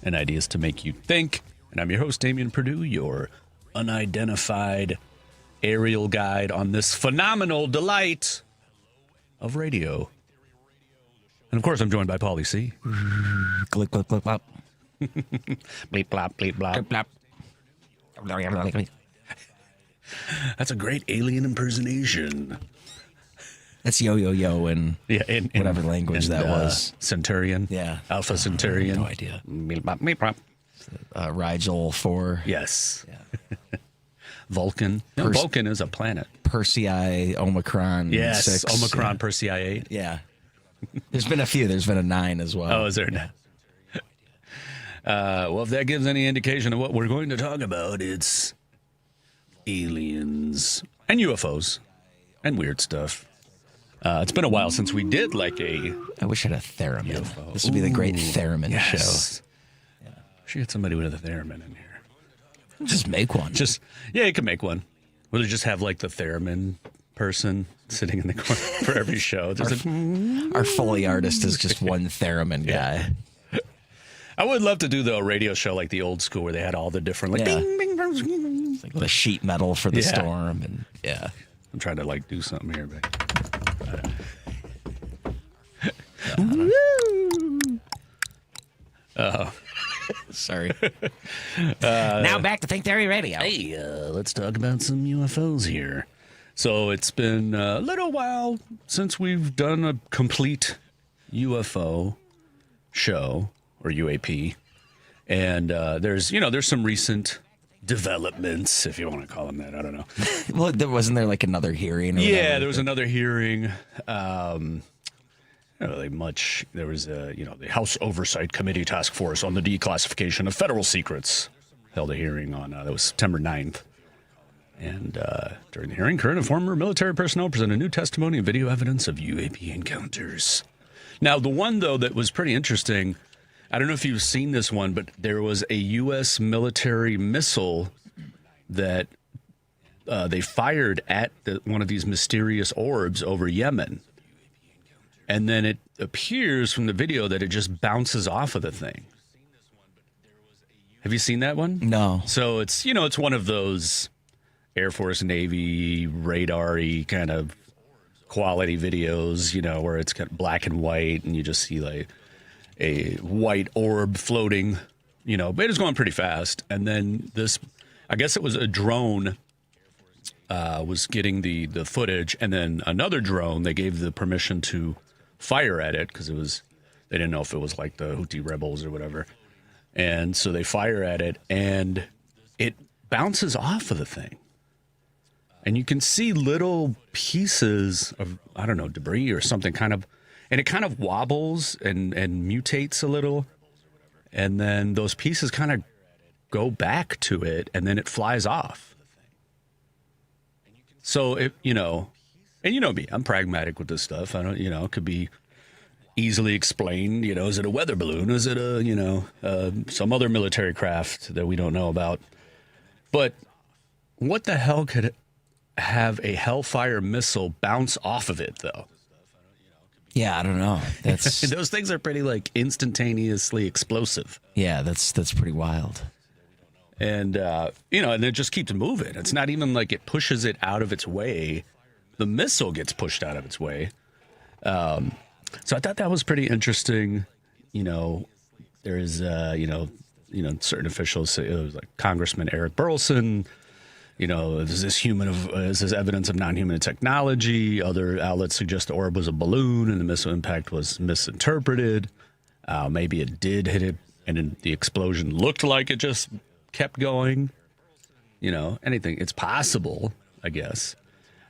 and ideas to make you think. And I'm your host, Damian Perdue, your unidentified aerial guide on this phenomenal delight of radio. And of course, I'm joined by Paulie C. Click, click, click, plop. Bleep, blop, bleep, blop. Blop. That's a great alien impersonation. That's yo, yo, yo, and in whatever language that was. Centurion. Yeah. Alpha Centurion. No idea. Bleep, blop, bleep, blop. Rigel 4. Yes. Yeah. Vulcan. No, Vulcan is a planet. Persei Omicron 6. Omicron Persei 8. Yeah. There's been a few. There's been a 9 as well. Oh, is there now? Well, if that gives any indication of what we're going to talk about, it's aliens and UFOs and weird stuff. It's been a while since we did like a... I wish I had a theremin. UFO. This would be the great theremin show. Yeah. Should get somebody with a theremin in here. Just make one. You can make one. We'll just have like the theremin person sitting in the corner for every show. Our Foley artist is just one theremin guy. I would love to do the radio show like the old school where they had all the different like bing, bing, bing, bing. Like the sheet metal for the storm and I'm trying to like do something here, but sorry. Now back to Think Theory Radio. Hey, let's talk about some UFOs here. So it's been a little while since we've done a complete UFO show or UAP, and there's some recent developments, if you want to call them that. I don't know. Well, wasn't there like another hearing? There was another hearing. Not really much. There was the House Oversight Committee Task Force on the Declassification of Federal Secrets held a hearing on that was September 9th. And during the hearing, current and former military personnel presented new testimony and video evidence of UAP encounters. Now, the one, though, that was pretty interesting, I don't know if you've seen this one, but there was a U.S. military missile that they fired at one of these mysterious orbs over Yemen. And then it appears from the video that it just bounces off of the thing. Have you seen that one? No. So it's, it's one of those Air Force, Navy, radar-y kind of quality videos, where it's kind of black and white and you just see like a white orb floating, but it was going pretty fast. And then this, I guess it was a drone was getting the footage, and then another drone, they gave the permission to fire at it because they didn't know if it was like the Houthi rebels or whatever. And so they fire at it and it bounces off of the thing. And you can see little pieces of, I don't know, debris or something and it kind of wobbles and mutates a little. And then those pieces kind of go back to it and then it flies off. So, and you know me, I'm pragmatic with this stuff. I don't, it could be easily explained. Is it a weather balloon? Is it some other military craft that we don't know about? But what the hell could have a Hellfire missile bounce off of it, though? Yeah, I don't know. That's those things are pretty like instantaneously explosive. Yeah, that's pretty wild. And and it just keeps moving. It's not even like it pushes it out of its way. The missile gets pushed out of its way. So I thought that was pretty interesting. There is certain officials say it was like Congressman Eric Burleson. Is this evidence of non-human technology? Other outlets suggest the orb was a balloon and the missile impact was misinterpreted. Maybe it did hit it and the explosion looked like it just kept going. Anything. It's possible, I guess.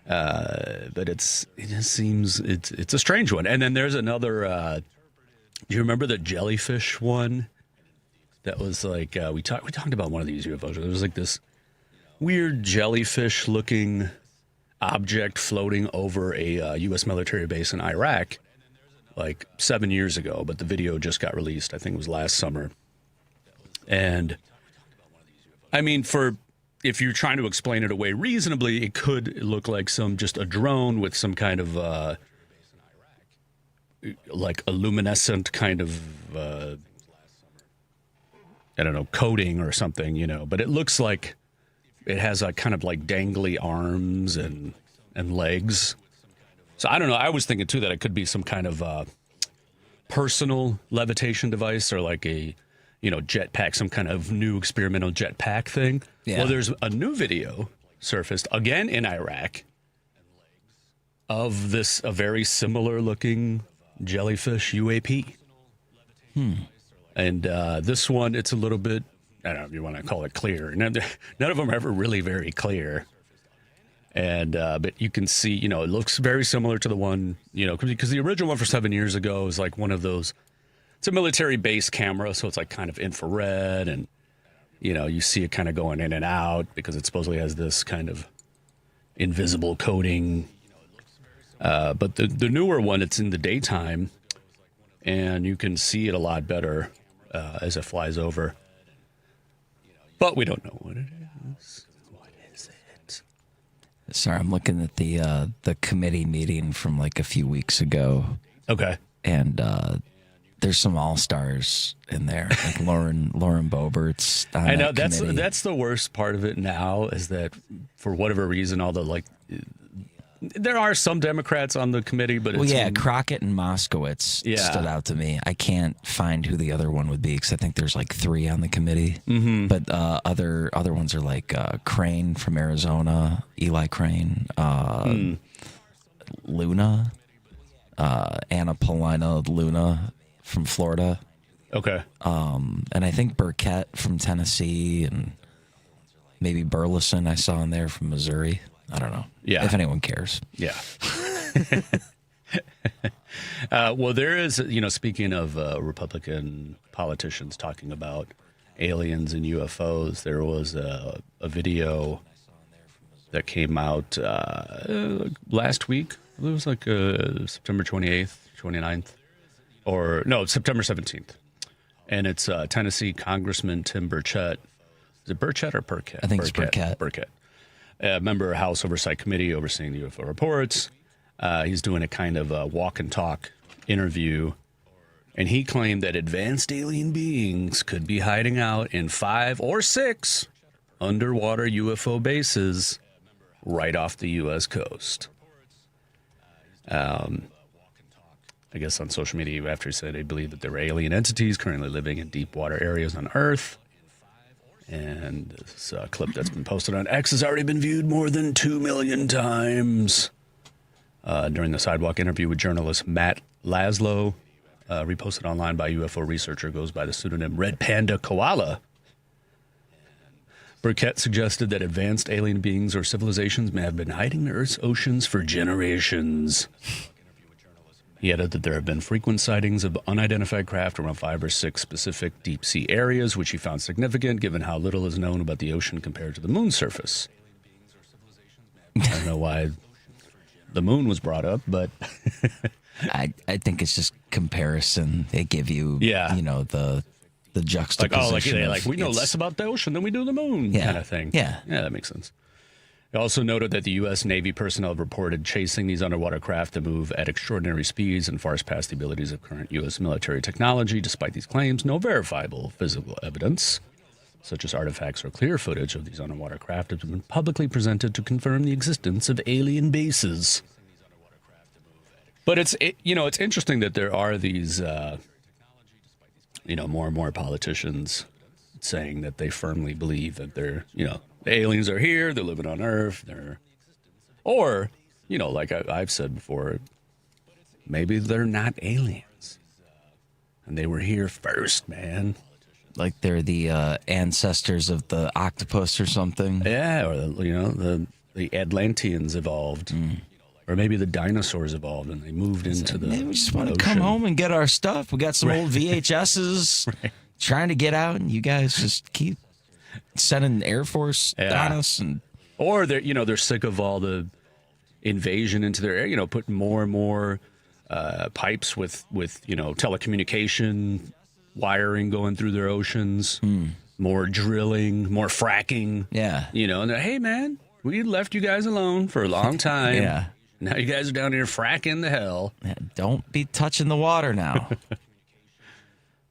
But it just seems it's a strange one. And then there's another. Do you remember the jellyfish one? That was like we talked about one of these UFOs. There was like this weird jellyfish-looking object floating over a U.S. military base in Iraq, like 7 years ago. But the video just got released. I think it was last summer. And I mean, if you're trying to explain it away reasonably, it could look like just a drone with some kind of like a luminescent kind of I don't know, coating or something, but it looks like it has a kind of like dangly arms and legs. So I don't know. I was thinking too that it could be some kind of personal levitation device or like a, jetpack, some kind of new experimental jetpack thing. Yeah. Well, there's a new video surfaced again in Iraq of a very similar looking jellyfish UAP. And this one, it's a little bit, I don't know if you want to call it clear. None of them are ever really very clear. And but you can see, it looks very similar to the one, because the original one for 7 years ago is like one of those, it's a military base camera. So it's like kind of infrared and, you see it kind of going in and out because it supposedly has this kind of invisible coating. But the newer one, it's in the daytime and you can see it a lot better as it flies over. But we don't know what it is. What is it? Sorry, I'm looking at the committee meeting from like a few weeks ago. Okay. And there's some all-stars in there, like Lauren Boebert's on I know that committee. that's the worst part of it now is that for whatever reason, all the there are some Democrats on the committee, but Crockett and Moskowitz stood out to me. I can't find who the other one would be because I think there's like 3 on the committee. Mm-hmm. But other ones are like Crane from Arizona, Eli Crane, Luna, Anna Paulina Luna from Florida. Okay. And I think Burkett from Tennessee and maybe Burleson I saw in there from Missouri. I don't know. Yeah. If anyone cares. Yeah. Well, there is, speaking of Republican politicians talking about aliens and UFOs, there was a video that came out last week. It was like September 28th, 29th, or no, September 17th. And it's Tennessee Congressman Tim Burchett. Is it Burchett or Burkett? I think it's Burkett. Burkett. A member of House Oversight Committee overseeing the UFO reports. He's doing a kind of walk and talk interview. And he claimed that advanced alien beings could be hiding out in 5 or 6 underwater UFO bases right off the U.S. coast. I guess on social media after he said they believe that there were alien entities currently living in deep water areas on Earth. And this clip that's been posted on X has already been viewed more than 2 million times. During the sidewalk interview with journalist Matt Laszlo, reposted online by UFO researcher, goes by the pseudonym Red Panda Koala. Burkett suggested that advanced alien beings or civilizations may have been hiding in Earth's oceans for generations. He added that there have been frequent sightings of unidentified craft around 5 or 6 specific deep-sea areas, which he found significant given how little is known about the ocean compared to the moon's surface. I don't know why the moon was brought up, but... I think it's just comparison. They give you, the juxtaposition. We know less about the ocean than we do the moon kind of thing. Yeah, that makes sense. He also noted that the U.S. Navy personnel have reported chasing these underwater craft to move at extraordinary speeds and far past the abilities of current U.S. military technology. Despite these claims, no verifiable physical evidence, such as artifacts or clear footage of these underwater craft, have been publicly presented to confirm the existence of alien bases. But it's interesting that there are these, more and more politicians saying that they firmly believe that they're, the aliens are here, they're living on Earth, or, like I've said before, maybe they're not aliens. And they were here first, man. Like they're the ancestors of the octopus or something. Yeah, or, the Atlanteans evolved. Or maybe the dinosaurs evolved and they moved into the Maybe we just want to ocean. come home and get our stuff. We got some old VHSs trying to get out, and you guys just keep sending Air Force on us. Or they're sick of all the invasion into their area, putting more and more pipes with telecommunication wiring going through their oceans, more drilling, more fracking. Yeah. And they're, hey, man, we left you guys alone for a long time. Yeah. Now you guys are down here fracking the hell. Yeah, don't be touching the water now.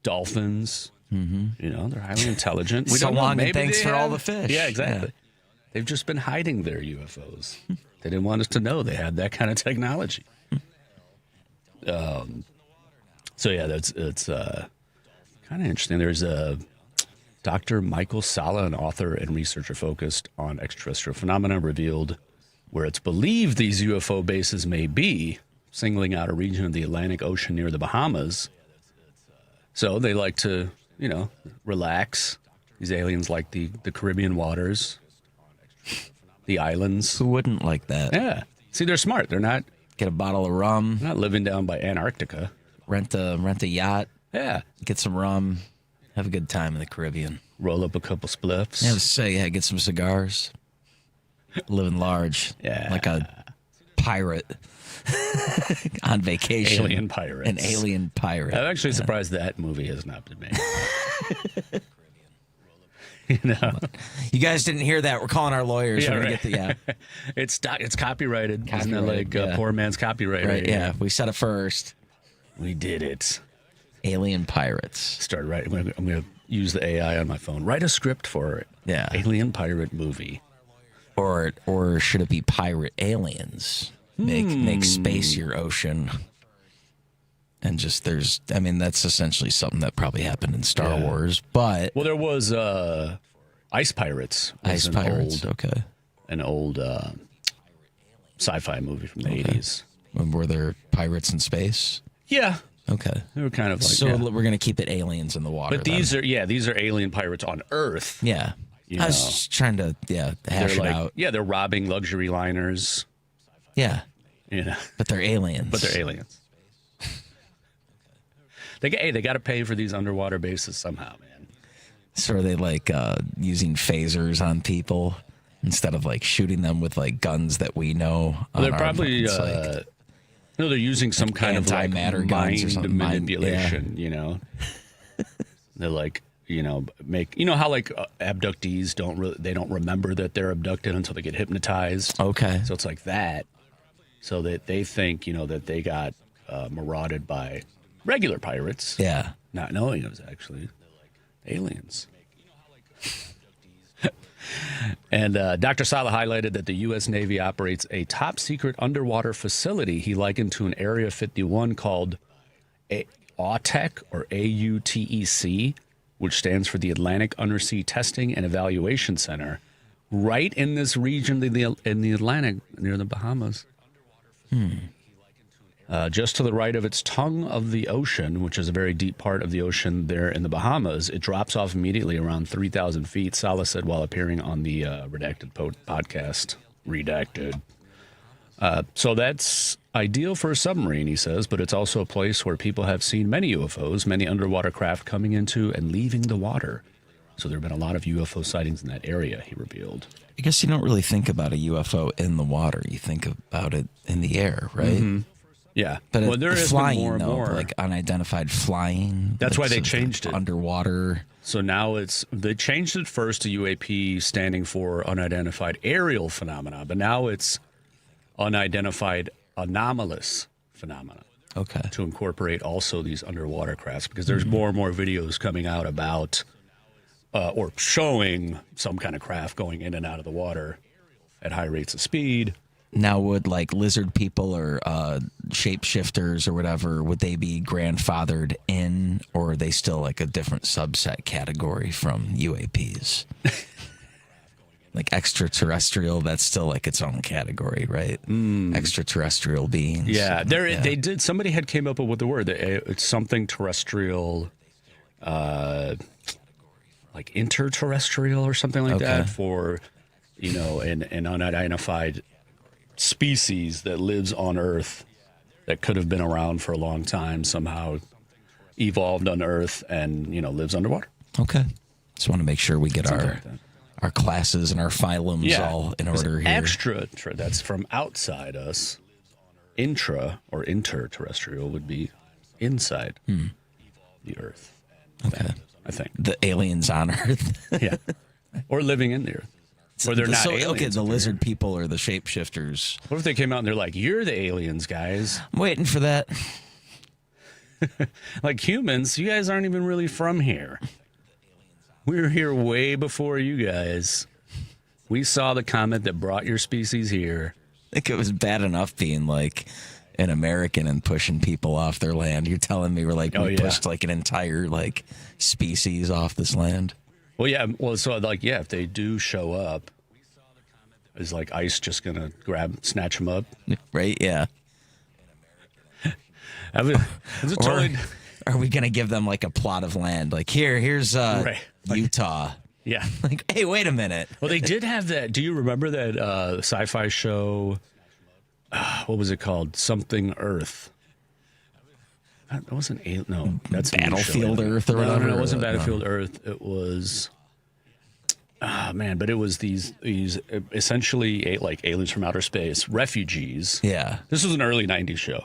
Dolphins, You know, they're highly intelligent. So long and thanks for all the fish. Yeah, exactly. They've just been hiding their UFOs. They didn't want us to know they had that kind of technology. So yeah, it's kind of interesting. There's a Dr. Michael Sala, an author and researcher focused on extraterrestrial phenomena, revealed where it's believed these UFO bases may be, singling out a region of the Atlantic Ocean near the Bahamas. So they like to, you know, relax. These aliens like the Caribbean waters, the islands. Who wouldn't like that? Yeah. See, they're smart. They're not Get a bottle of rum. not living down by Antarctica. Rent a yacht. Yeah. Get some rum. Have a good time in the Caribbean. Roll up a couple spliffs. Yeah, say, get some cigars. Living large. Yeah. Like a pirate on vacation. Alien pirates. An alien pirate. I'm actually surprised that movie has not been made. You know, You guys didn't hear that. We're calling our lawyers. Yeah, We're gonna right. get the it's copyrighted. Isn't that Copyrighted, like yeah. poor man's copyright? right. Yeah, we said it first. We did it. Alien pirates. Start writing. I'm going to use the AI on my phone. Write a script for it. Yeah. Alien pirate movie. Or should it be pirate aliens? Make space your ocean. And just that's essentially something that probably happened in Star Yeah. Wars. But Well, there was Ice Pirates. Was Ice Pirates, okay. An old sci-fi movie from the 80s. Were there pirates in space? Yeah. Okay. They were kind of like So yeah. we're gonna keep it aliens in the water. But these are alien pirates on Earth. yeah. You I was know. just trying to hash it out. Yeah, they're robbing luxury liners. Yeah. You know, But they're aliens. but they're aliens. They got to pay for these underwater bases somehow, man. So are they like using phasers on people instead of like shooting them with like guns that we know? They're probably they're using some kind of like antimatter guns or mind something. manipulation. You know, they're like how like abductees don't remember that they're abducted until they get hypnotized. Okay. So it's like that. So that they think that they got marauded by regular pirates. Yeah. Not knowing it was actually aliens. And Dr. Sala highlighted that the U.S. Navy operates a top-secret underwater facility he likened to an Area 51 called AUTEC, or AUTEC, which stands for the Atlantic Undersea Testing and Evaluation Center, right in this region in the Atlantic near the Bahamas. Just to the right of its tongue of the ocean, which is a very deep part of the ocean there in the Bahamas, it drops off immediately around 3,000 feet, Sala said while appearing on the Redacted podcast. Redacted. So that's ideal for a submarine, he says, but it's also a place where people have seen many UFOs, many underwater craft coming into and leaving the water. So there have been a lot of UFO sightings in that area, he revealed. I guess you don't really think about a UFO in the water. You think about it in the air, right? Mm-hmm. Yeah. But there is flying, more and more. like unidentified flying. That's why they sort of changed it. Underwater. So now they changed it first to UAP, standing for unidentified aerial phenomena, but now it's unidentified anomalous phenomena. Okay. To incorporate also these underwater crafts, because there's more and more videos coming out about or showing some kind of craft going in and out of the water at high rates of speed. Now, would like lizard people or shapeshifters or whatever, would they be grandfathered in, or are they still like a different subset category from UAPs? Like extraterrestrial, that's still like its own category, right? Extraterrestrial beings. Yeah, they did. Somebody had came up with the word. It's something terrestrial, like interterrestrial or something like that for, an unidentified species that lives on Earth that could have been around for a long time, somehow evolved on Earth and, lives underwater. Okay. Just want to make sure we get Something our like that. our classes and our phylums all in order here. Extra, that's from outside us. Intra or interterrestrial would be inside the Earth. Okay. I think. The aliens on Earth. Yeah. Or living in the Earth. Or they're not aliens. Okay, the lizard people or the shapeshifters. What if they came out and they're like, "You're the aliens, guys"? I'm waiting for that. Like humans, you guys aren't even really from here. We were here way before you guys. We saw the comet that brought your species here. I think it was bad enough being like an American and pushing people off their land. You're telling me we pushed like an entire like species off this land? Well, yeah. Well, so like, yeah, if they do show up, is like ice just gonna snatch them up? Right? Yeah. Totally... Are we gonna give them like a plot of land? Like here's Utah. Yeah. Like, hey, wait a minute. Well, they did have that. Do you remember that sci-fi show? What was it called? Something Earth. That wasn't no. That's Battlefield Earth or whatever. No, it wasn't Battlefield Earth. It was. Man, but it was these essentially like aliens from outer space, refugees. Yeah. This was an early '90s show.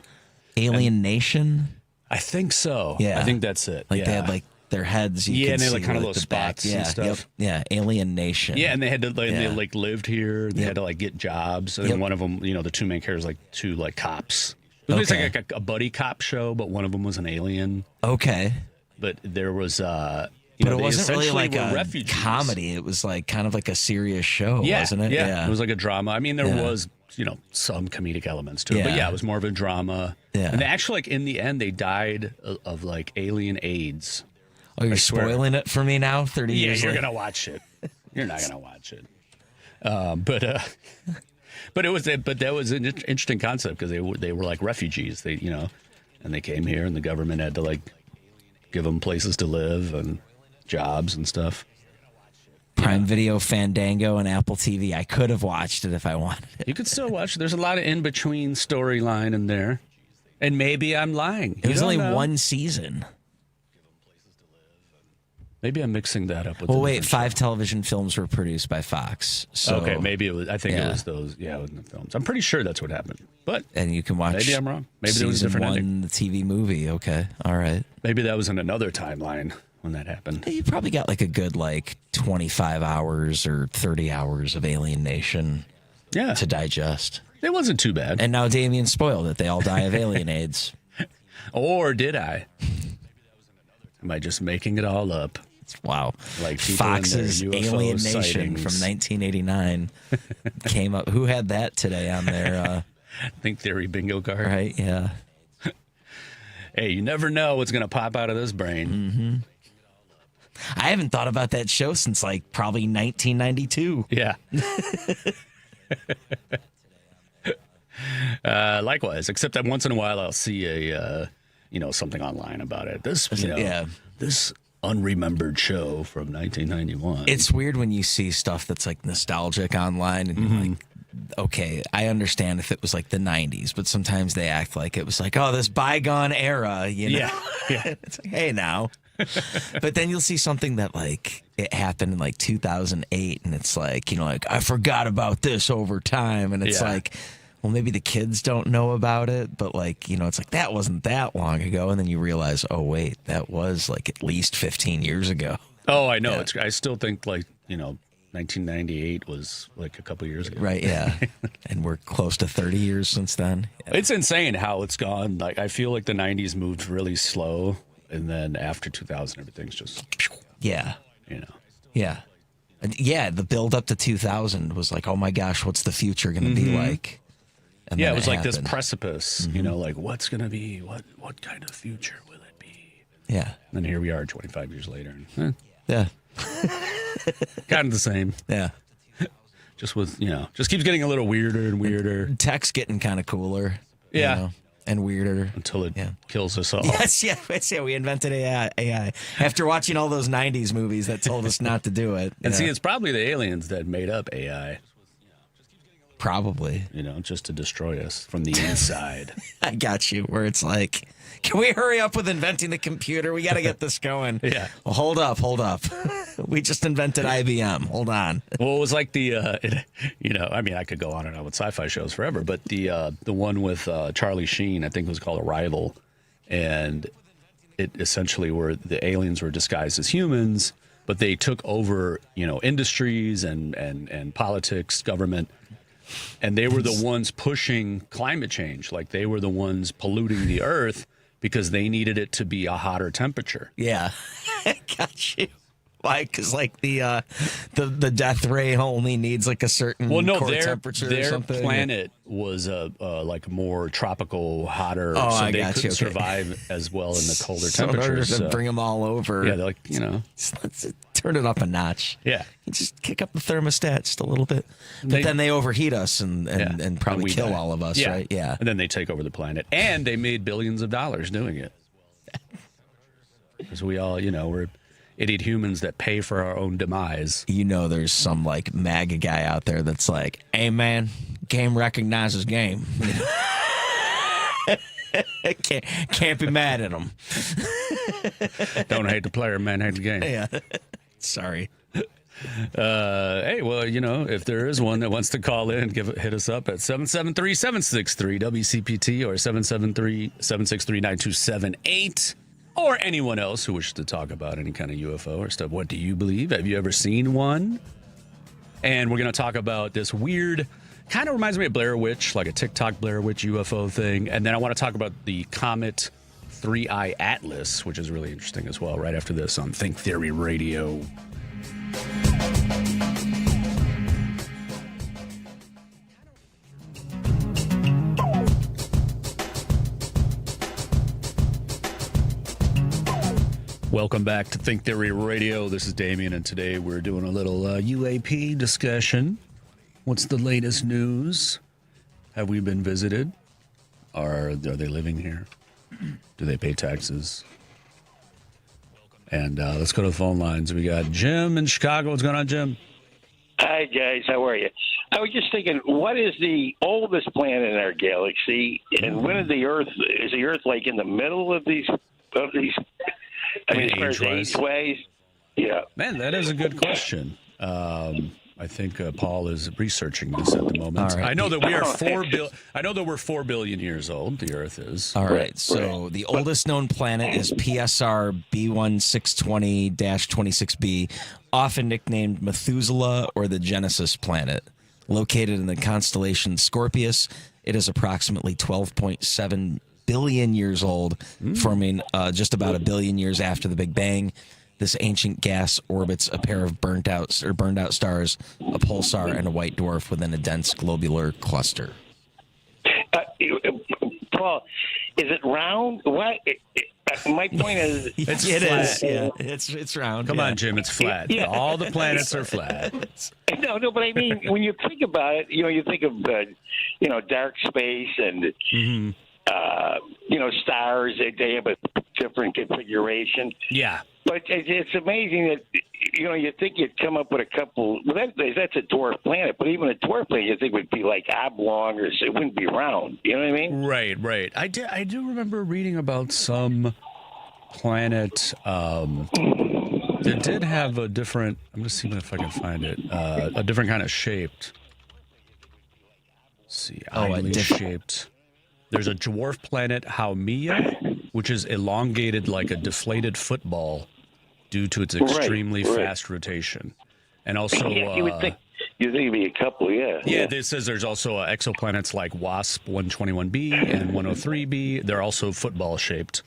Alien Nation. I think so. Yeah. I think that's it. Like they had like their heads. And they had like kind of little little spots and stuff. Yep. Yeah. Alien Nation. Yeah, and they had to they like lived here. They had to like get jobs. And one of them, the two main characters, like two like cops. It was like a buddy cop show, but one of them was an alien. Okay. But there was but it wasn't really like a refugees. Comedy. It was like kind of like a serious show, wasn't it? Yeah. It was like a drama. I mean, there was some comedic elements to it, but it was more of a drama. Yeah. And they actually, like in the end, they died of like alien AIDS. Oh, you're spoiling it for me now. 30 years. Yeah, you're gonna watch it. You're not gonna watch it. But that was an interesting concept because they were like refugees. And they came here, and the government had to like give them places to live and jobs and stuff. Prime Video, Fandango, and Apple TV. I could have watched it if I wanted it. You could still watch it. There's a lot of in-between storyline in there. And maybe I'm lying. It was only one season. Maybe I'm mixing that up with. Well, wait, 5 television films were produced by Fox. So, okay, maybe it was. I think it was those. Yeah, in the films. I'm pretty sure that's what happened. But and you can watch. Maybe I'm wrong. Maybe there was a different ending. The TV movie. Okay, all right. Maybe that was in another timeline when that happened. You probably got like a good 25 hours or 30 hours of Alien Nation. Yeah. To digest. It wasn't too bad. And now Damien spoiled it. They all die of alien AIDS. Or did I? Am I just making it all up? Wow. Like Fox's Alien Nation from 1989 came up. Who had that today on their Think Theory bingo card? Right, yeah. Hey, you never know what's going to pop out of this brain. Mm-hmm. I haven't thought about that show since like probably 1992. Yeah. Likewise, except that once in a while I'll see a something online about it. This unremembered show from 1991. It's weird when you see stuff that's like nostalgic online and you're like, okay, I understand if it was like the 90s, but sometimes they act like it was like, oh, this bygone era, Yeah. It's like, hey, now. But then you'll see something that like it happened in like 2008 and it's like, like I forgot about this over time. And it's like, well, maybe the kids don't know about it, but like, it's like that wasn't that long ago. And then you realize, oh, wait, that was like at least 15 years ago. Oh, I know. I still think like, 1998 was like a couple years ago. Right, yeah. And we're close to 30 years since then. Yeah. It's insane how it's gone. Like, I feel like the 90s moved really slow. And then after 2000, everything's just... Yeah. Yeah. Yeah, the build up to 2000 was like, oh my gosh, what's the future going to be like? And it was like this precipice, like what's going to be, what kind of future will it be? Yeah. And then here we are 25 years later. And, yeah. Kind of the same. Yeah. Just with, just keeps getting a little weirder and weirder. Tech's getting kind of cooler. Yeah. And weirder. Until it kills us all. Yes, we invented AI. After watching all those 90s movies that told us not to do it. And see, it's probably the aliens that made up AI. Probably. Just to destroy us from the inside. I got you, where it's like, can we hurry up with inventing the computer? We got to get this going. Yeah. Well, hold up. We just invented IBM. Hold on. Well, it was like the, I mean, I could go on and on with sci-fi shows forever, but the one with Charlie Sheen, I think it was called Arrival. And it essentially the aliens were disguised as humans, but they took over, industries and politics, government. And they were the ones pushing climate change. Like they were the ones polluting the earth because they needed it to be a hotter temperature. Yeah. Got you. Why? Because like the death ray only needs like a certain core temperature or something. Their planet was like more tropical, hotter, so they got couldn't survive as well in the colder so temperatures. In order to bring them all over, yeah, they're like, let's turn it up a notch. Yeah, you just kick up the thermostat just a little bit, but then they overheat us and probably kill all of us, right? Yeah, and then they take over the planet, and they made billions of dollars doing it because we all, we're idiot humans that pay for our own demise. There's some like MAGA guy out there that's like, hey man, game recognizes game. Can't be mad at him. Don't hate the player, man, hate the game. Yeah. Sorry. Hey, well, if there is one that wants to call in, hit us up at 773-763-WCPT or 773-763-9278. Or anyone else who wishes to talk about any kind of UFO or stuff. What do you believe? Have you ever seen one? And we're going to talk about this weird, kind of reminds me of Blair Witch, like a TikTok Blair Witch UFO thing. And then I want to talk about the Comet 3I Atlas, which is really interesting as well, right after this on Think Theory Radio. Welcome back to Think Theory Radio. This is Damien, and today we're doing a little UAP discussion. What's the latest news? Have we been visited? Are they living here? Do they pay taxes? And let's go to the phone lines. We got Jim in Chicago. What's going on, Jim? Hi, guys. How are you? I was just thinking, what is the oldest planet in our galaxy, and when is the Earth like in the middle of these? I mean, as far as age-wise, yeah. Man, that is a good question. I think Paul is researching this at the moment. Right. I know that we are 4 billion. I know that we're 4 billion years old. The Earth is. All right. So the oldest known planet is PSR B1620-26b, often nicknamed Methuselah or the Genesis planet. Located in the constellation Scorpius, it is approximately 12.7 billion years old, forming just about a billion years after the Big Bang. This ancient gas orbits a pair of burned out stars, a pulsar, and a white dwarf within a dense globular cluster. Paul, is it round? What? My point is, it's flat. Yeah, it's round. Come on, Jim, it's flat. Yeah. All the planets are flat. No, but I mean, when you think about it, you think of dark space and stars. They have a different configuration. Yeah. But it's amazing that, you think you'd come up with a couple. Well, that's a dwarf planet, but even a dwarf planet you think would be like oblong, or it wouldn't be round. You know what I mean? Right. I do remember reading about some planet that did have a different. I'm going to see if I can find it. A different kind of shaped. Let's see, shaped. There's a dwarf planet, Haumea, which is elongated like a deflated football due to its extremely fast rotation. And also... you would think it'd be a couple, yeah. Yeah, this says there's also exoplanets like WASP 121b and 103b. They're also football-shaped.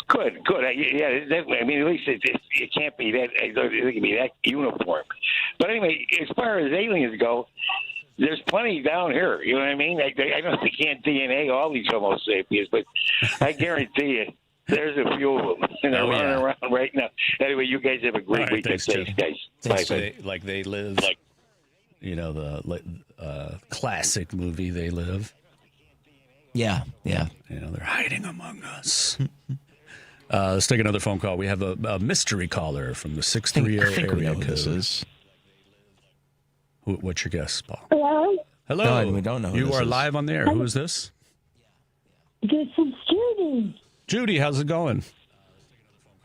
Good. I mean, at least it can't be that. It can be that uniform. But anyway, as far as aliens go, there's plenty down here. You know what I mean? I know they can't DNA all these Homo sapiens, but I guarantee you, there's a few of them, and they're running around right now. Anyway, you guys have a great weekend. Thanks, guys. Bye. Like they live, the classic movie They Live. Yeah. They're hiding among us. Let's take another phone call. We have a mystery caller from the 630 area code. What's your guess, Paul? Hello. No, we don't know who you this are is. live on the air. Who is this? This is Judy. Judy, how's it going?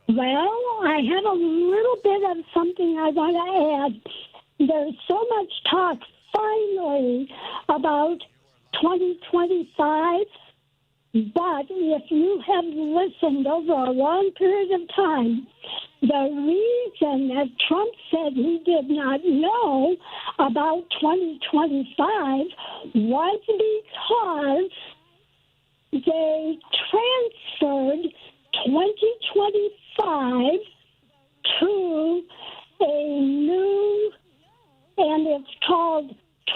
Well, I have a little bit of something I want to add. There's so much talk, finally, about 2025. But if you have listened over a long period of time, the reason that Trump said he did not know about 2025 was because they transferred 2025 to a new, and it's called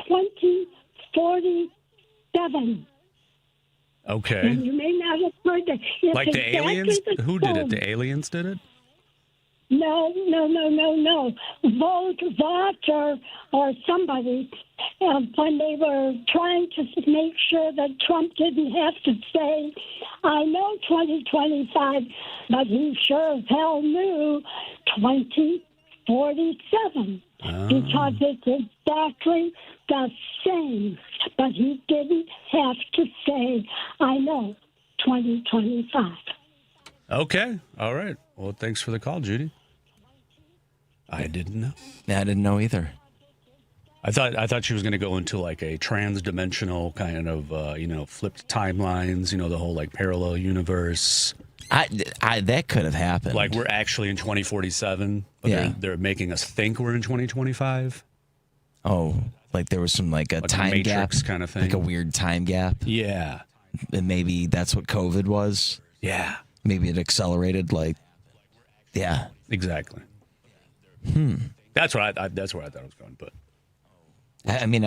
2047. Okay. And you may not have heard that. It's Like the exactly aliens? the Who did it? same. The aliens did it? No. Vought or somebody, when they were trying to make sure that Trump didn't have to say, I know 2025, but he sure as hell knew 2047. Because it's exactly the same. But he didn't have to say, I know 2025. Okay. All right. Well, thanks for the call, Judy. I didn't know. Yeah, I didn't know either. I thought she was going to go into like a trans-dimensional kind of, flipped timelines, the whole like parallel universe. That could have happened. Like we're actually in 2047, but Yeah. they're making us think we're in 2025. Oh, like there was some like a time Matrix gap kind of thing. like a weird time gap. Yeah. And maybe that's what COVID was. Yeah. Maybe it accelerated. Like, yeah. Exactly. That's where I thought it was going, but. I mean,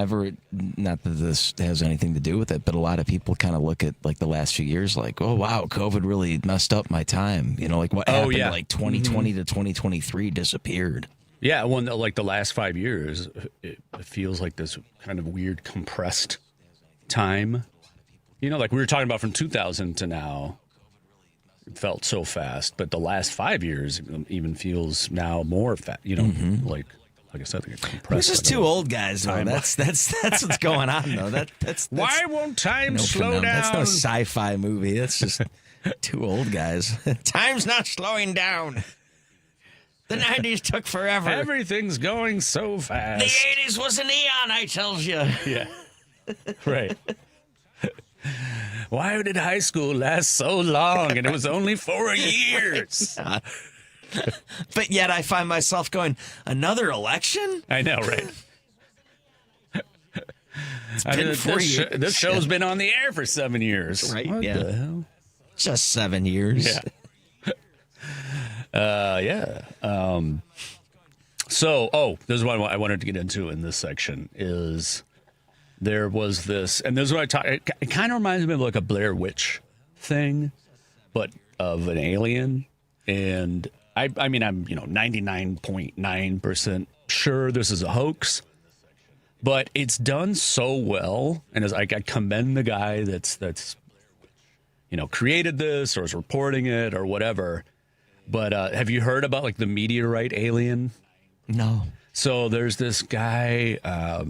not that this has anything to do with it, but a lot of people kind of look at like the last few years like, oh, wow, COVID really messed up my time. Like what happened like 2020 to 2023 disappeared. Yeah, like the last 5 years, it feels like this kind of weird compressed time. Like we were talking about from 2000 to now, it felt so fast. But the last 5 years even feels now more fast. Like I said, like compressed. We're just two old guys, though. That's what's going on, though. That's why won't time slow down? That's no sci-fi movie. That's just two old guys. Time's not slowing down. The 90s took forever. Everything's going so fast. The 80s was an eon, I tells you. Yeah. Right. Why did high school last so long? And it was only 4 years. But yet I find myself going, another election? I know, right? It's been 4 years. This show's been on the air for 7 years. Right? What Yeah. the hell? Just 7 years. Yeah. So, this is what I wanted to get into in this section is there was this, and this is what it kind of reminds me of like a Blair Witch thing, but of an alien. And I mean, I'm 99.9% sure this is a hoax, but it's done so well, and as I commend the guy that's created this or is reporting it or whatever. But have you heard about like the meteorite alien? No. So there's this guy. What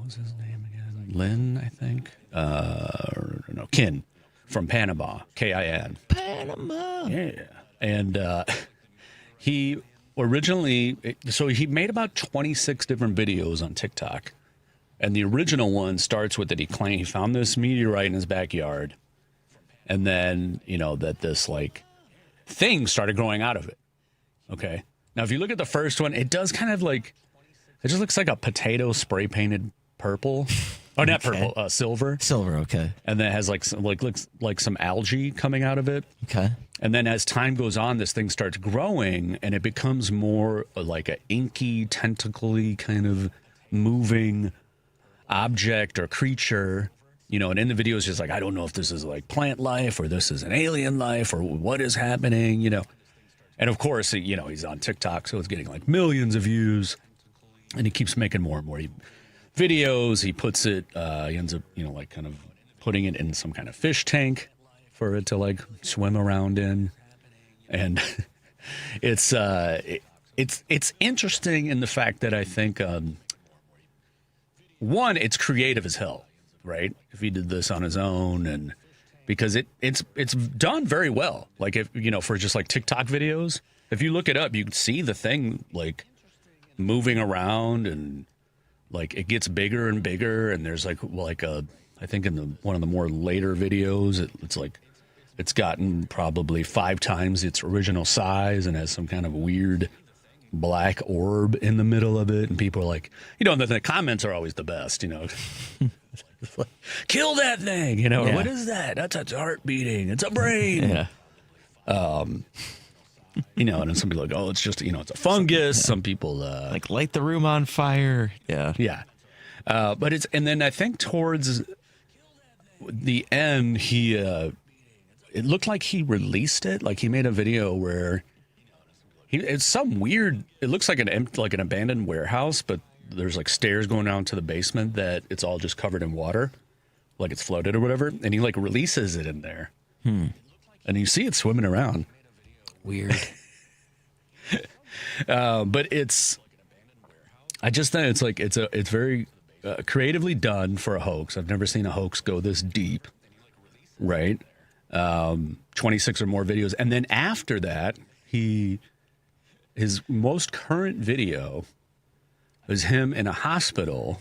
was his name again? Lynn, I think. Kin from Panama. Kin. Panama. Yeah. And he originally, he made about 26 different videos on TikTok. And the original one starts with that he claimed he found this meteorite in his backyard. And then, that this like thing started growing out of it. Okay. Now, if you look at the first one, it does kind of like, it just looks like a potato spray painted purple. Oh, not purple, silver. Silver, okay. And then it has looks like some algae coming out of it. Okay. And then as time goes on, this thing starts growing and it becomes more like an inky, tentacly kind of moving object or creature. And in the video, it's just like, I don't know if this is like plant life or this is an alien life or what is happening, And of course, he's on TikTok, so it's getting like millions of views. And he keeps making more and more videos. He puts it, he ends up, like kind of putting it in some kind of fish tank for it to like swim around in. And it's interesting in the fact that I think, one, it's creative as hell, right? If he did this on his own, and because it's done very well. Like if for just like TikTok videos, if you look it up, you can see the thing like moving around and like it gets bigger and bigger. And there's I think in one of the more later videos, it's like it's gotten probably 5 times its original size and has some kind of weird black orb in the middle of it. And people are like, and the comments are always the best, Kill that thing, you know. Yeah. What is that? That's its heart beating. It's a brain. Yeah. You know, and then some people are like, oh, it's just, you know, it's a fungus. Some people Like light the room on fire. Yeah. yeah. But it's, and then I think towards the end, it looked like he released it. Like he made a video where it's some weird, it looks like like an abandoned warehouse, but there's like stairs going down to the basement that it's all just covered in water, like it's floated or whatever. And he like releases it in there. And you see it swimming around. Weird. But I just think it's like, it's very creatively done for a hoax. I've never seen a hoax go this deep, right? 26 or more videos. And then after that, his most current video is him in a hospital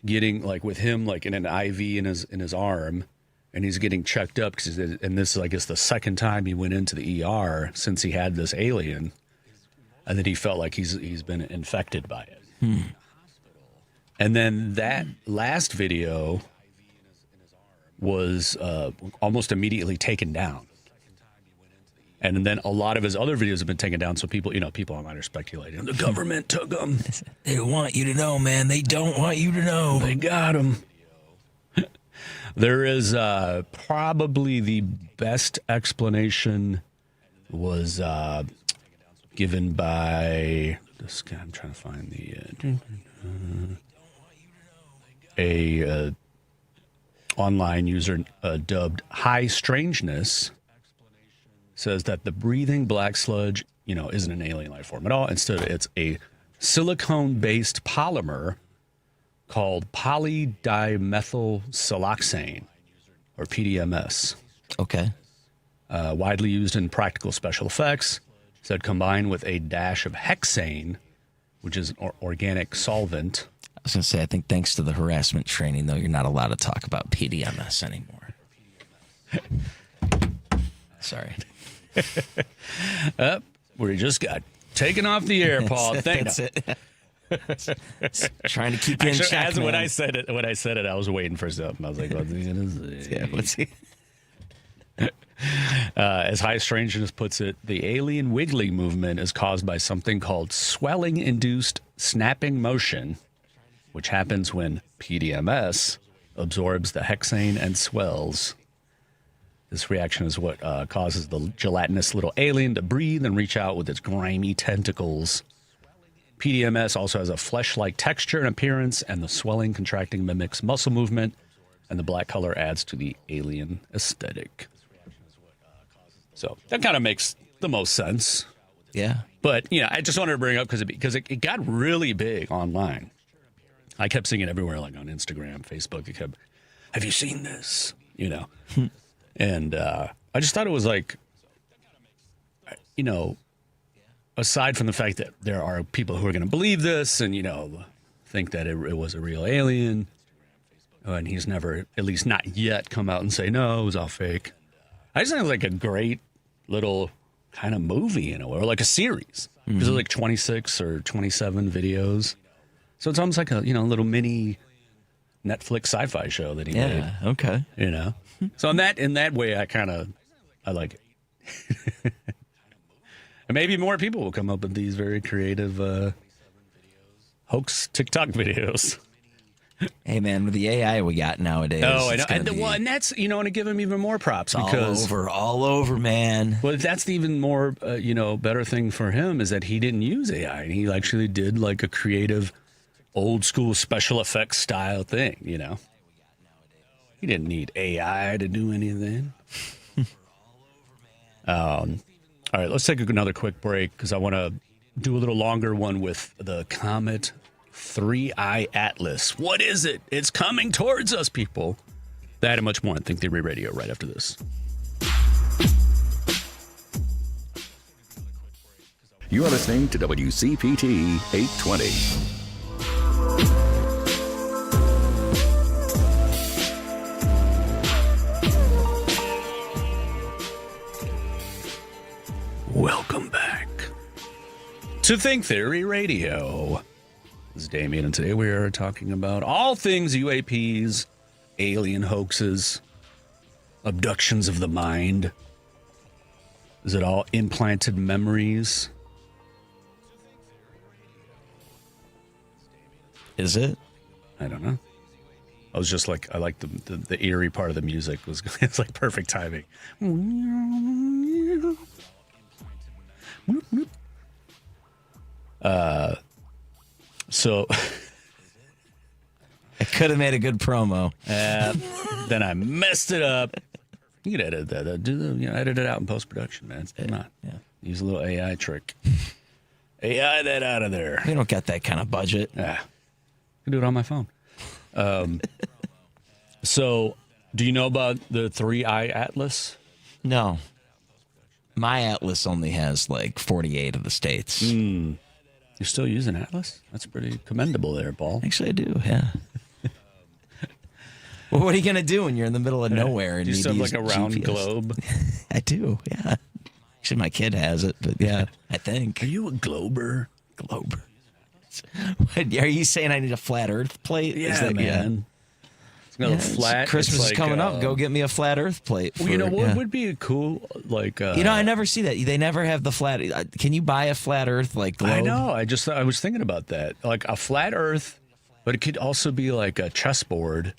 getting like with him like in an IV in his arm, and he's getting checked up because and this is I guess the second time he went into the ER since he had this alien, and then he felt like he's been infected by it. And then that last video was almost immediately taken down. And then a lot of his other videos have been taken down. So people online are speculating. The government took them. They want you to know, man. They don't want you to know. They got him. There is probably the best explanation was given by this guy. I'm trying to find a online user dubbed High Strangeness. Says that the breathing black sludge, isn't an alien life form at all. Instead, it's a silicone-based polymer called polydimethylsiloxane, or PDMS. Okay. Widely used in practical special effects. Said combined with a dash of hexane, which is an organic solvent. I was going to say, I think thanks to the harassment training, though, you're not allowed to talk about PDMS anymore. Sorry. We just got taken off the air, Paul. That's it. Trying to keep you in check, man. When I said it, I was waiting for something. I was like, what's he gonna say? Yeah, what's he? As High Strangeness puts it, the alien wiggly movement is caused by something called swelling-induced snapping motion, which happens when PDMS absorbs the hexane and swells. This reaction is what causes the gelatinous little alien to breathe and reach out with its grimy tentacles. PDMS also has a flesh-like texture and appearance, and the swelling, contracting mimics muscle movement, and the black color adds to the alien aesthetic. So that kind of makes the most sense. Yeah. But, I just wanted to bring it up because it got really big online. I kept seeing it everywhere, like on Instagram, Facebook. It kept, have you seen this? And I just thought it was like, aside from the fact that there are people who are going to believe this and, think that it was a real alien, and he's never, at least not yet, come out and say, no, it was all fake. I just think it's like a great little kind of movie, or like a series. Because there's like 26 or 27 videos. So it's almost like a, little mini Netflix sci-fi show that he made. Yeah, okay. So in that way, I like it. And maybe more people will come up with these very creative hoax TikTok videos. Hey, man, with the AI we got nowadays. Oh, I know. And that's, and to give him even more props. Because all over, man. Well, that's the even more, better thing for him is that he didn't use AI. And he actually did like a creative, old school special effects style thing, He didn't need AI to do anything. All right, let's take another quick break because I want to do a little longer one with the Comet 3I Atlas. What is it? It's coming towards us, people. That and much more on Think Theory Radio right after this. You are listening to WCPT 820. Welcome back to Think Theory Radio. This is Damien, and today we are talking about all things UAPs, alien hoaxes, abductions of the mind. Is it all implanted memories? Is it? I don't know. I was just like, I like the eerie part of the music. It's like perfect timing. So I could have made a good promo. then I messed it up. You can edit that. Edit it out in post production, man. Come on. Yeah. Use a little AI trick. AI that out of there. We don't got that kind of budget. Yeah. I can do it on my phone. So, do you know about the 3-eye atlas? No. My atlas only has like 48 of the states. You're still using atlas? That's pretty commendable there, Paul. Actually, I do, yeah. Well, what are you going to do when you're in the middle of nowhere? And Do you still have like a round GPS? globe? I do, yeah. Actually, my kid has it, but yeah, I think. Are you a glober? Globe. What, are you saying I need a flat Earth plate? Is that, man. It's got a flat. Christmas it's is coming up. Go get me a flat Earth plate. Well, you know what would be a cool, like... I never see that. They never have the flat... Can you buy a flat Earth, like, globe? I know. I was thinking about that. Like a flat Earth, but it could also be like a chessboard.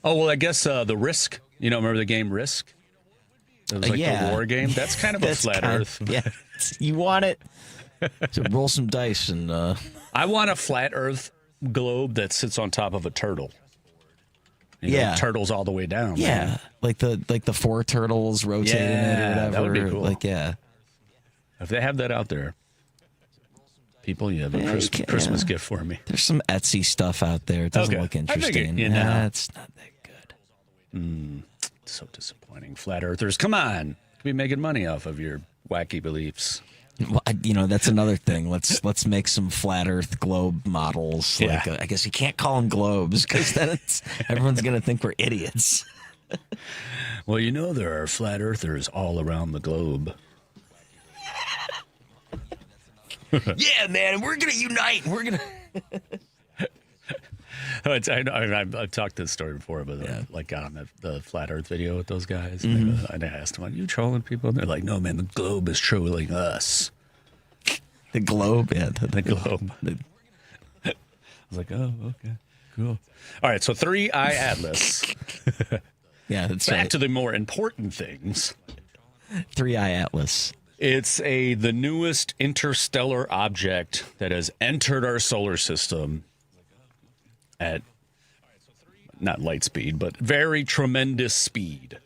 Oh, well, I guess the Risk. Remember the game Risk? It was like the war game. That's kind of a flat Earth. Yeah. You want it? So roll some dice and... I want a flat Earth globe that sits on top of a turtle. Turtles all the way down. Yeah, man. like the four turtles rotating it or whatever. That would be cool. Like, yeah. If they have that out there, people, you have a Christmas gift for me. There's some Etsy stuff out there. It doesn't look interesting. It's not that good. So disappointing. Flat Earthers, come on. Could be making money off of your wacky beliefs. Well, that's another thing. Let's make some flat Earth globe models. Yeah. Like, I guess you can't call them globes because then everyone's gonna think we're idiots. Well, there are flat Earthers all around the globe. Yeah, man, we're gonna unite. We're gonna. I've talked this story before, but like got on the flat Earth video with those guys, and I asked them, "Are you trolling people?" And they're like, "No, man, the globe is trolling us." The globe, yeah, the globe. I was like, "Oh, okay, cool." All right, so 3-eye atlas. Yeah, that's back right. to the more important things. 3-eye atlas. It's the newest interstellar object that has entered our solar system at not light speed, but very tremendous speed.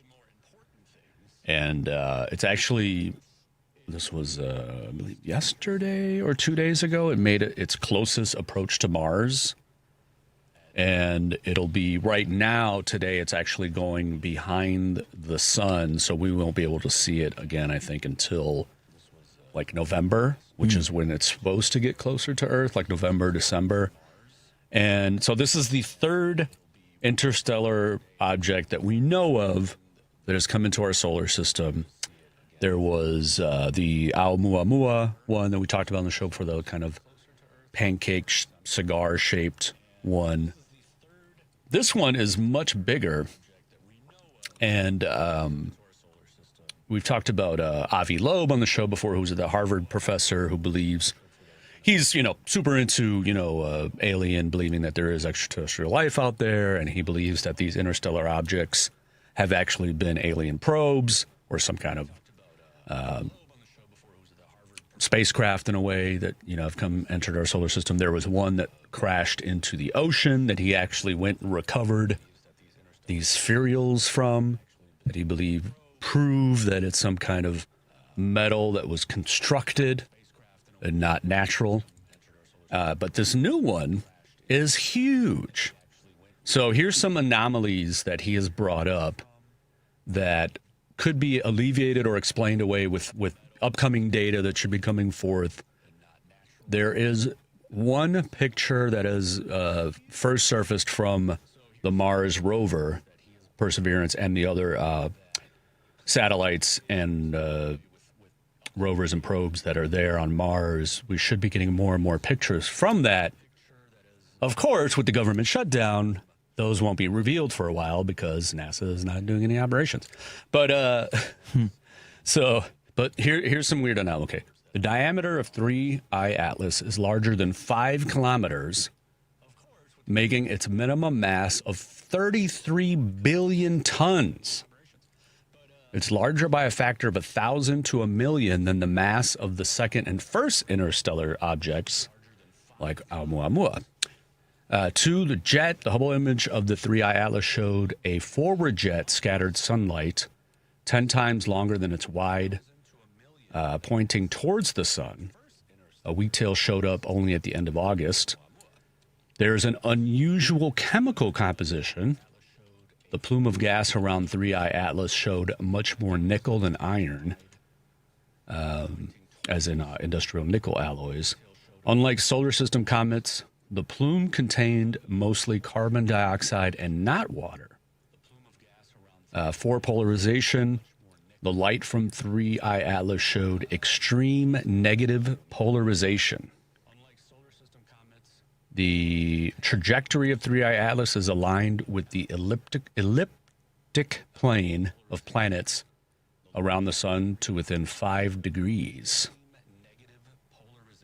And it's actually, this was I believe yesterday or 2 days ago, it made its closest approach to Mars. And it'll be right now, today, it's actually going behind the sun, so we won't be able to see it again, I think, until like November, which is when it's supposed to get closer to Earth, like November, December. And so this is the third interstellar object that we know of that has come into our solar system. There was the Oumuamua one that we talked about on the show for the kind of pancake cigar-shaped one. This one is much bigger, and we've talked about Avi Loeb on the show before, who's the Harvard professor who believes he's, super into, alien, believing that there is extraterrestrial life out there, and he believes that these interstellar objects have actually been alien probes or some kind of spacecraft in a way that, have entered our solar system. There was one that crashed into the ocean that he actually went and recovered these spherules from, that he believed prove that it's some kind of metal that was constructed and not natural. But this new one is huge. So here's some anomalies that he has brought up that could be alleviated or explained away with upcoming data that should be coming forth. There is one picture that is first surfaced from the Mars rover, Perseverance, and the other satellites and rovers and probes that are there on Mars. We should be getting more and more pictures from that. Of course, with the government shutdown, those won't be revealed for a while because NASA is not doing any operations. But here's some weird analysis. Okay. The diameter of 3I Atlas is larger than 5 kilometers, making its minimum mass of 33 billion tons. It's larger by a factor of 1,000 to 1,000,000 than the mass of the second and first interstellar objects, like Oumuamua. The Hubble image of the 3I Atlas showed a forward jet scattered sunlight 10 times longer than its wide, pointing towards the sun. A weak tail showed up only at the end of August. There's an unusual chemical composition. The plume of gas around 3I Atlas showed much more nickel than iron, as in industrial nickel alloys. Unlike solar system comets, the plume contained mostly carbon dioxide and not water. For polarization, the light from 3I Atlas showed extreme negative polarization. The trajectory of 3I Atlas is aligned with the elliptic plane of planets around the sun to within 5 degrees.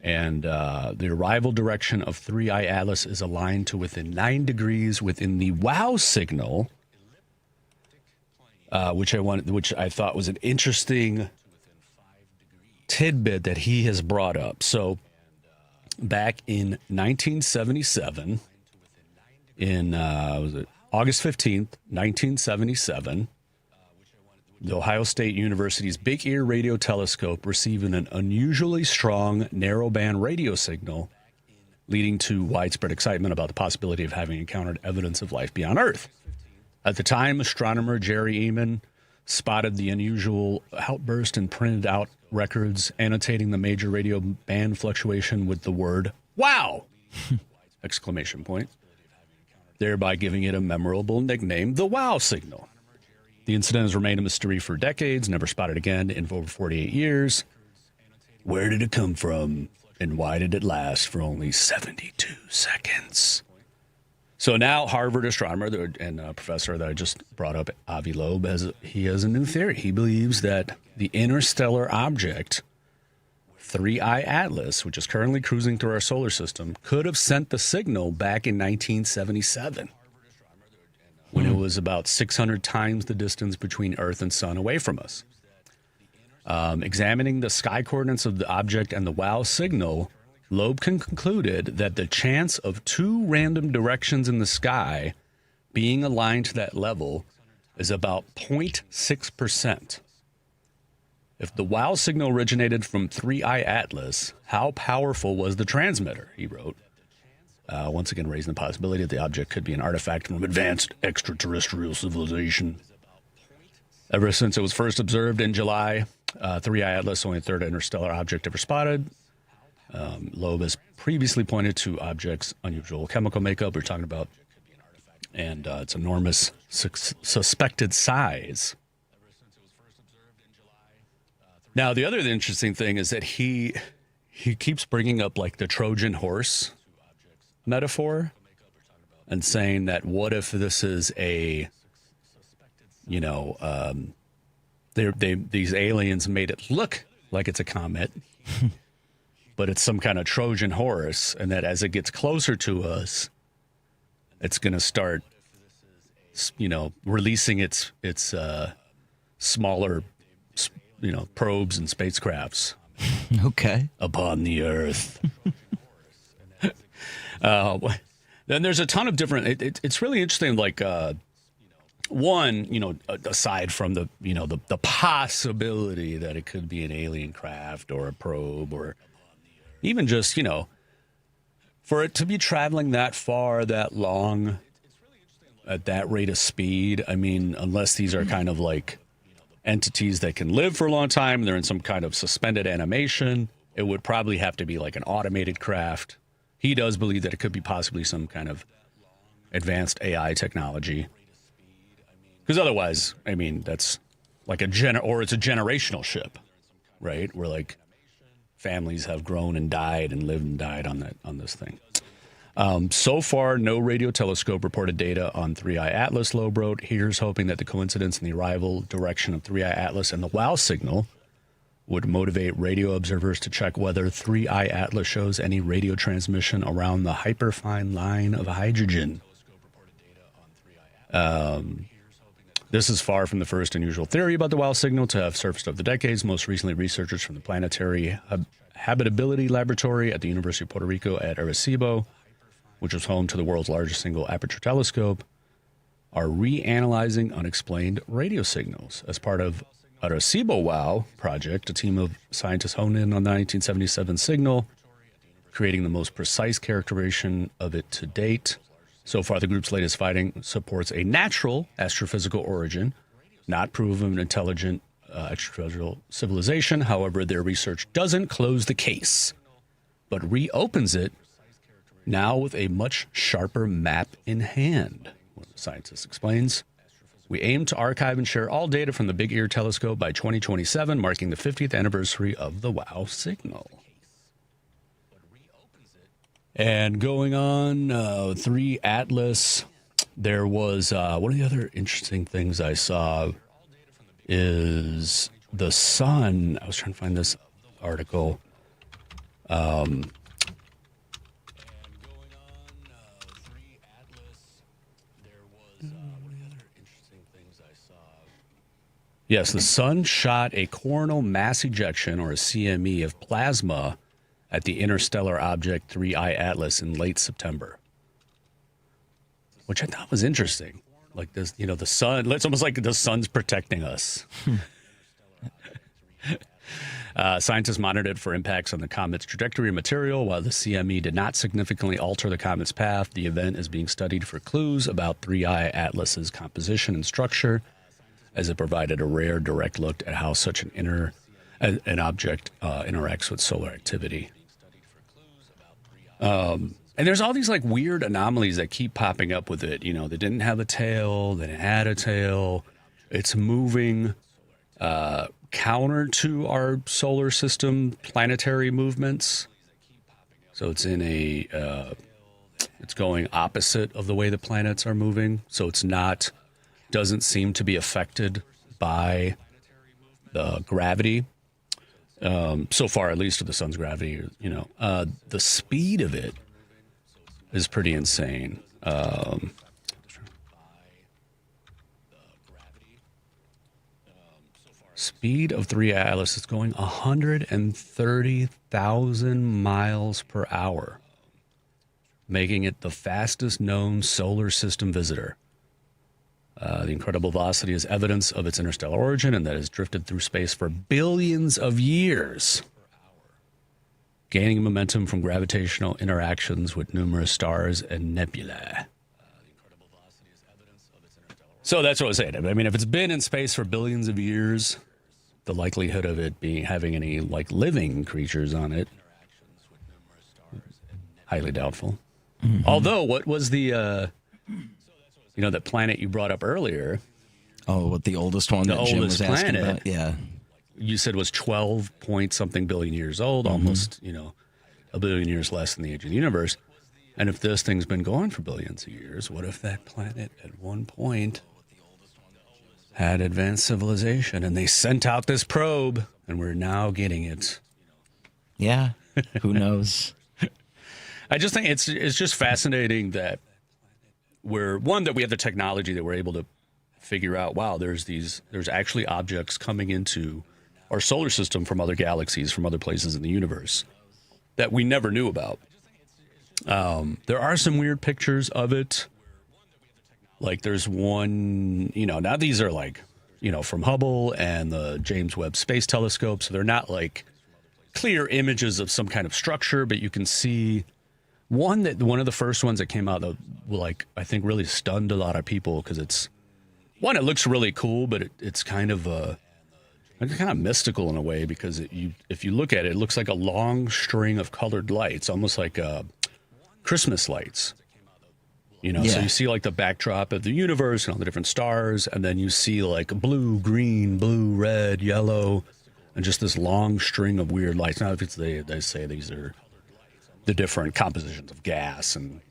And the arrival direction of 3I Atlas is aligned to within 9 degrees within the WOW signal, which I thought was an interesting tidbit that he has brought up. So back in 1977, in August 15th, 1977, the Ohio State University's Big Ear radio telescope received an unusually strong narrowband radio signal, leading to widespread excitement about the possibility of having encountered evidence of life beyond Earth. At the time, astronomer Jerry Eamon spotted the unusual outburst and printed out records annotating the major radio band fluctuation with the word "wow!" exclamation point, thereby giving it a memorable nickname, the WOW signal. The incident has remained a mystery for decades, never spotted again in over 48 years. Where did it come from, and why did it last for only 72 seconds? So now Harvard astronomer and professor that I just brought up, Avi Loeb, has a new theory. He believes that the interstellar object 3I Atlas, which is currently cruising through our solar system, could have sent the signal back in 1977 when it was about 600 times the distance between Earth and Sun away from us. Examining the sky coordinates of the object and the WOW signal, Loeb concluded that the chance of 2 random directions in the sky being aligned to that level is about 0.6%. If the WOW signal originated from 3I Atlas, how powerful was the transmitter, he wrote. Once again, raising the possibility that the object could be an artifact from advanced extraterrestrial civilization. Ever since it was first observed in July, 3I Atlas, only the third interstellar object ever spotted. Loeb has previously pointed to objects' unusual chemical makeup we're talking about, and its enormous suspected size. Now, the other interesting thing is that he keeps bringing up like the Trojan horse metaphor and saying that what if this is a, these aliens made it look like it's a comet, but it's some kind of Trojan horse, and that as it gets closer to us, it's going to start, releasing its smaller, probes and spacecrafts. Okay. Upon the Earth. Then there's a ton of different. It's really interesting. Like one, aside from the possibility that it could be an alien craft or a probe or even just for it to be traveling that far, that long, at that rate of speed. I mean, unless these are kind of like entities that can live for a long time, they're in some kind of suspended animation. It would probably have to be like an automated craft. He does believe that it could be possibly some kind of advanced AI technology. Because otherwise, I mean, that's like it's a generational ship, right? Where like families have grown and died and lived and died on this thing. So far, no radio telescope reported data on 3i Atlas, Loeb wrote. Here's hoping that the coincidence in the arrival direction of 3i Atlas and the WOW signal would motivate radio observers to check whether 3i Atlas shows any radio transmission around the hyperfine line of hydrogen. This is far from the first unusual theory about the WOW signal to have surfaced over the decades. Most recently, researchers from the Planetary Habitability Laboratory at the University of Puerto Rico at Arecibo, which was home to the world's largest single aperture telescope, are reanalyzing unexplained radio signals. As part of Arecibo WOW project, a team of scientists honed in on the 1977 signal, creating the most precise characterization of it to date. So far, the group's latest finding supports a natural astrophysical origin, not proof of an intelligent extraterrestrial civilization. However, their research doesn't close the case, but reopens it now with a much sharper map in hand. One of the scientist explains, we aim to archive and share all data from the Big Ear telescope by 2027, marking the 50th anniversary of the WOW signal. And going on, 3 Atlas, there was one of the other interesting things I saw is the sun. I was trying to find this article. Yes, the sun shot a coronal mass ejection, or a CME, of plasma at the interstellar object 3i Atlas in late September, which I thought was interesting. Like this, you know, the sun, it's almost like the sun's protecting us. Scientists monitored it for impacts on the comet's trajectory and material. While the CME did not significantly alter the comet's path, the event is being studied for clues about 3i Atlas's composition and structure, as it provided a rare direct look at how such an object interacts with solar activity. And there's all these like weird anomalies that keep popping up with it. You know, they didn't have a tail, then it had a tail. It's moving counter to our solar system planetary movements. So it's in it's going opposite of the way the planets are moving. So it's doesn't seem to be affected by the gravity. So far, at least, of the sun's gravity, you know, the speed of it is pretty insane. Speed of 3 Atlas is going 130,000 miles per hour, making it the fastest known solar system visitor. The incredible velocity is evidence of its interstellar origin and that it has drifted through space for billions of years, gaining momentum from gravitational interactions with numerous stars and nebulae. So that's what I was saying. I mean, if it's been in space for billions of years, the likelihood of it having any like living creatures on it, highly doubtful. Mm-hmm. Although, what was the you know, that planet you brought up earlier? Oh, what, the oldest one that Jim was asking about? Yeah. You said was 12 point something billion years old, almost, you know, a billion years less than the age of the universe. And if this thing's been going for billions of years, what if that planet at one point had advanced civilization and they sent out this probe and we're now getting it? Yeah. Who knows? I just think it's just fascinating that that we have the technology that we're able to figure out, wow, there's actually objects coming into our solar system from other galaxies, from other places in the universe that we never knew about. There are some weird pictures of it. Like there's one, you know, now these are like, you know, from Hubble and the James Webb Space Telescope. So they're not like clear images of some kind of structure, but you can see one of the first ones that came out that, like, I think really stunned a lot of people because it looks really cool, but it's kind of mystical in a way because if you look at it, it looks like a long string of colored lights, almost like Christmas lights. You know, yeah. So you see like the backdrop of the universe and all the different stars, and then you see like blue, green, blue, red, yellow, and just this long string of weird lights. Now, if they say these are the different compositions of gas and,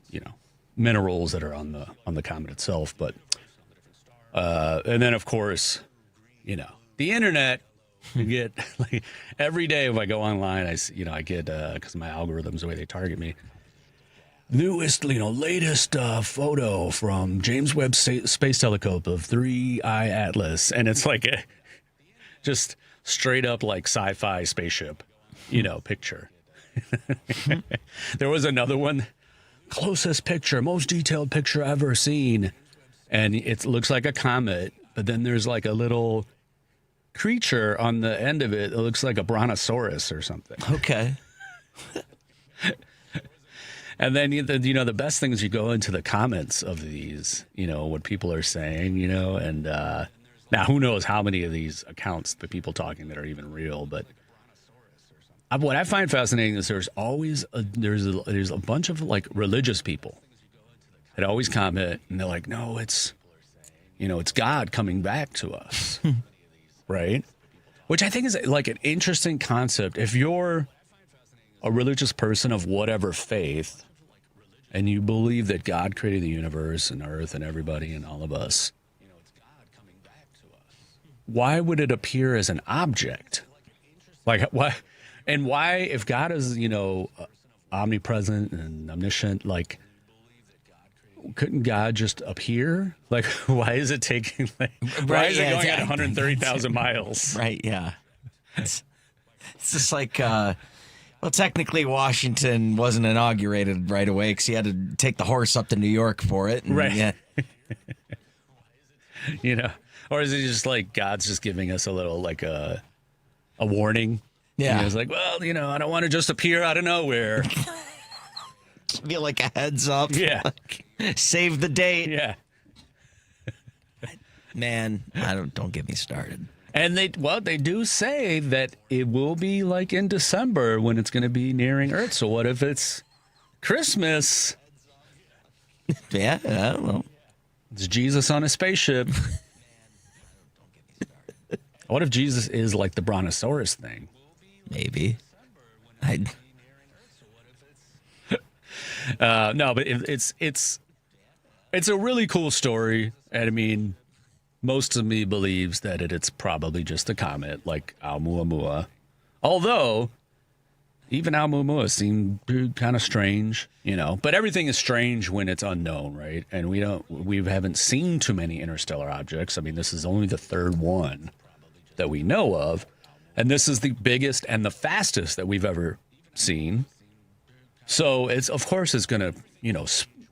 minerals that are on the comet itself. But and then, of course, the internet. You get like every day if I go online, I get because my algorithms, the way they target me, newest, latest photo from James Webb Space Telescope of 3I Atlas, and it's like just straight up like sci-fi spaceship, picture. There was another one, closest picture, most detailed picture I've ever seen, and it looks like a comet, but then there's like a little creature on the end of it. It looks like a brontosaurus or something. Okay. And then, the best thing is you go into the comments of these, what people are saying, and now who knows how many of these accounts, the people talking that are even real. But what I find fascinating is there's always there's a bunch of like religious people that always comment, and they're like, no, it's God coming back to us. Right? Which I think is like an interesting concept. If you're a religious person of whatever faith and you believe that God created the universe and earth and everybody and all of us, why would it appear as an object? Like, why? And why, if God is, omnipresent and omniscient, like, couldn't God just appear? Like, why is it taking? Why is it going at 130,000 miles? Right. Yeah. It's just like, technically Washington wasn't inaugurated right away because he had to take the horse up to New York for it. And, right. Yeah. Or is it just like God's just giving us a little like a warning? Yeah. It's like, well, I don't want to just appear out of nowhere. Be like a heads up. Yeah. Like, save the date. Yeah. Man, don't get me started. And they do say that it will be like in December when it's going to be nearing Earth. So what if it's Christmas? Yeah, I don't know. It's Jesus on a spaceship. What if Jesus is like the brontosaurus thing? Maybe. No, but it's a really cool story, and I mean, most of me believes that it's probably just a comet like Oumuamua. Although, even Oumuamua seemed kind of strange, But everything is strange when it's unknown, right? And we haven't seen too many interstellar objects. I mean, this is only the third one that we know of, and this is the biggest and the fastest that we've ever seen. So it's going to,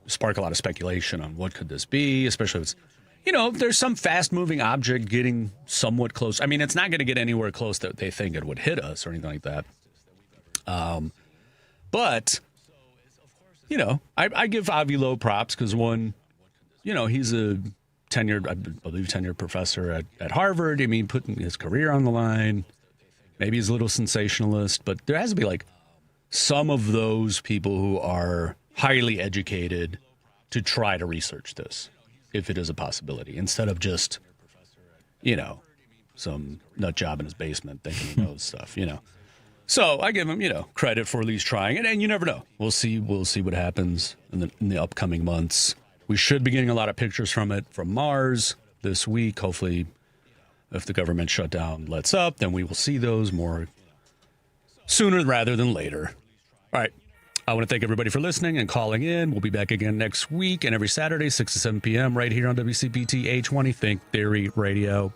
spark a lot of speculation on what could this be, especially if it's, there's some fast-moving object getting somewhat close. I mean, it's not going to get anywhere close that they think it would hit us or anything like that. But, I give Avi Loeb props because one, he's a tenured professor at Harvard. I mean, putting his career on the line. Maybe he's a little sensationalist, but there has to be like some of those people who are highly educated to try to research this, if it is a possibility, instead of just, some nut job in his basement thinking he knows stuff, So I give him, credit for at least trying it, and you never know. We'll see what happens in the upcoming months. We should be getting a lot of pictures from Mars this week. Hopefully, if the government shutdown lets up, then we will see those more sooner rather than later. All right. I want to thank everybody for listening and calling in. We'll be back again next week and every Saturday, 6 to 7 p.m. right here on WCPT 820 Think Theory Radio.